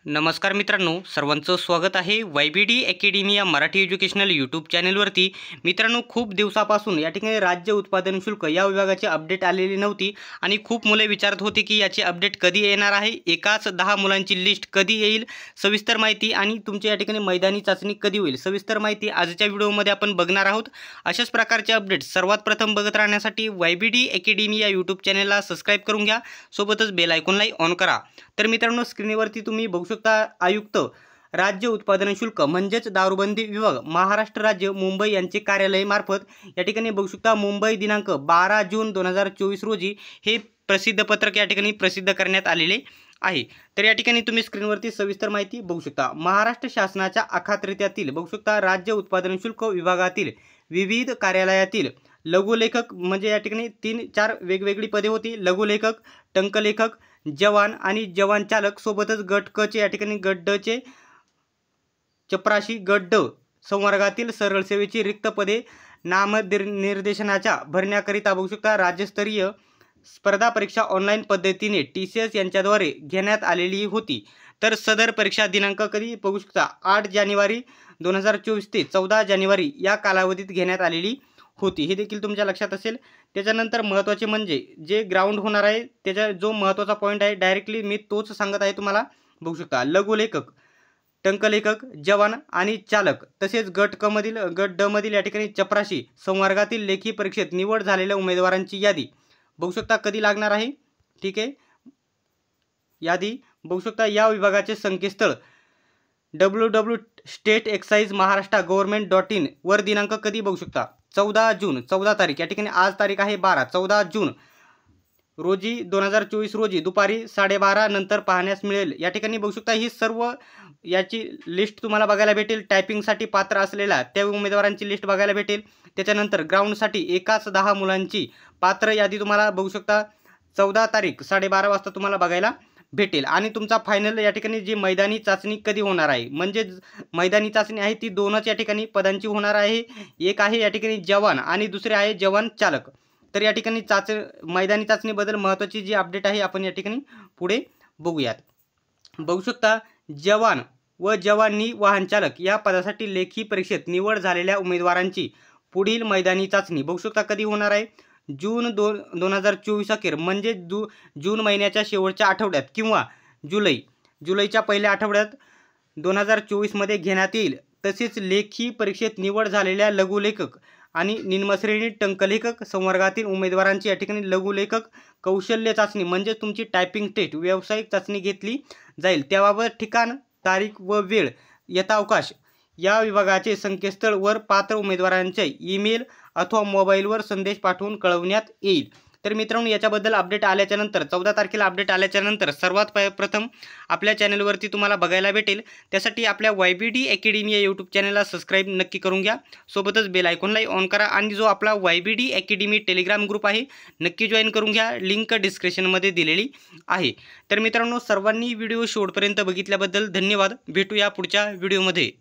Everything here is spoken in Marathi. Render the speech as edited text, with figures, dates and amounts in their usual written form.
नमस्कार मित्रांनो, सर्वांचं स्वागत आहे YBD अकॅडमी या मराठी एज्युकेशनल यूट्यूब चॅनलवरती। मित्रांनो, खूप दिवसापासून या ठिकाणी राज्य उत्पादन शुल्क या विभागाची अपडेट आलेली नव्हती आणि खूप मुले विचारत होते की याची अपडेट कधी येणार आहे, एकाच 10 मुलांची लिस्ट कधी येईल, सविस्तर माहिती आणि तुमच्या या ठिकाणी मैदानी चाचणी कधी होईल, सविस्तर माहिती आजच्या व्हिडिओमध्ये आपण बघणार आहोत। अशाच प्रकारचे अपडेट सर्वात प्रथम बघत राहण्यासाठी YBD अकॅडमी या यूट्यूब चॅनलला सबस्क्राइब करून घ्या, सोबतच बेल आयकॉनला ऑन करा। तर मित्रांनो, स्क्रीनवरती तुम्ही बघू शकता आयुक्त राज्य उत्पादन शुल्क म्हणजेच दारूबंदी विभाग महाराष्ट्र राज्य मुंबई यांचे कार्यालय मार्फत या ठिकाणी बघू शकता मुंबई दिनांक 12 जून 2024 रोजी हे प्रसिद्ध पत्रक या ठिकाणी प्रसिद्ध करण्यात आलेले आहे। तर या ठिकाणी तुम्ही स्क्रीनवरती सविस्तर माहिती बघू शकता। महाराष्ट्र शासनाच्या अखात्रीत्यातील बघू शकता राज्य उत्पादन शुल्क विभागातील विविध कार्यालयातील लघुलेखक म्हणजे या ठिकाणी 3-4 वेगवेगळी पदे होती। लघुलेखक, टंकलेखक, जवान आणि जवान चालक, सोबतच गट क चे या ठिकाणी गट ड चे चपराशी, गट ड संवर्गातील सरळ सेवेची रिक्त पदे नामनिर्देशनाच्या भरण्याकरिता बघू शकता राज्यस्तरीय स्पर्धा परीक्षा ऑनलाईन पद्धतीने TCS यांच्याद्वारे घेण्यात आलेली होती। तर सदर परीक्षा दिनांक कधी बघू शकता 8 जानेवारी 2024 ते 14 जानेवारी या कालावधीत घेण्यात आलेली होती, हे देखील तुमच्या लक्षात असेल। त्याच्यानंतर महत्त्वाचे म्हणजे जे ग्राउंड होणार आहे त्याचा जो महत्त्वाचा पॉईंट आहे डायरेक्टली मी तोच सांगत आहे तुम्हाला। बघू शकता लघुलेखक, टंकलेखक, जवान आणि चालक तसेच गट क मधील गट ड मधील या ठिकाणी चपराशी संवर्गातील लेखी परीक्षेत निवड झालेल्या उमेदवारांची यादी बघू शकता कधी लागणार आहे, ठीक आहे। यादी बघू शकता या विभागाचे संकेतस्थळ www.stateexciseMaharashtraGovernment.in वर दिनांक कधी बघू शकता 14 जून 14 तारीख या ठिकाणी आज तारीख आहे 12 14 जून रोजी 2024 रोजी दुपारी 12:30 नंतर पाहण्यास मिळेल। या ठिकाणी बघू शकता ही सर्व याची लिस्ट तुम्हाला बघायला भेटेल। टायपिंगसाठी पात्र असलेल्या त्या उमेदवारांची लिस्ट बघायला भेटेल। त्याच्यानंतर ग्राउंडसाठी एकाच 10 मुलांची पात्र यादी तुम्हाला बघू शकता 14 तारीख 12:30 वाजता तुम्हाला बघायला भेटेल। आणि तुमचा फायनल या ठिकाणी जी मैदानी चाचणी कधी होणार आहे, म्हणजे मैदानी चाचणी आहे ती दोनच या ठिकाणी पदांची होणार आहे। एक आहे या ठिकाणी जवान आणि दुसरे आहे जवान चालक। तर या ठिकाणी मैदानी चाचणीबद्दल महत्त्वाची जी अपडेट आहे आपण या ठिकाणी पुढे बघूयात। बघू शकता जवान व जवानी वाहन चालक या पदासाठी लेखी परीक्षेत निवड झालेल्या उमेदवारांची पुढील मैदानी चाचणी बघू शकता कधी होणार आहे जून 2024 अखेर, म्हणजे जून महिन्याच्या शेवटच्या आठवड्यात किंवा जुलैच्या पहिल्या आठवड्यात 2024 मध्ये घेण्यात येईल। तसेच लेखी परीक्षेत निवड झालेल्या लघुलेखक आणि निम्नश्रेणी टंकलेखक संवर्गातील उमेदवारांची या ठिकाणी लघुलेखक कौशल्य चाचणी म्हणजे तुमची टायपिंग टेस्ट व्यावसायिक चाचणी घेतली जाईल। त्याबाबत ठिकाण, तारीख व वेळ यथावकाश या विभागाचे संकेतस्थळ वर पात्र उमेदवारांचे ईमेल अथवा मोबाईलवर संदेश पाठवून कळवण्यात येईल। तर मित्रांनो, याच्याबद्दल अपडेट आल्याच्या नंतर 14 तारखेला अपडेट आल्याच्या नंतर सर्वात प्रथम आपल्या चॅनलवरती तुम्हाला बघायला भेटेल। त्यासाठी आपल्या YBD अकॅडमी या यूट्यूब चॅनलला सबस्क्राइब नक्की करून घ्या, सोबतच बेल आयकॉनला ऑन करा आणि जो आपला YBD अकॅडमी टेलिग्राम ग्रुप आहे नक्की जॉईन करून घ्या, लिंक डिस्क्रिप्शनमध्ये दिलेली आहे। तर मित्रांनो, सर्वांनी व्हिडिओ शेवटपर्यंत बघितल्याबद्दल धन्यवाद। भेटूया पुढच्या व्हिडिओमध्ये।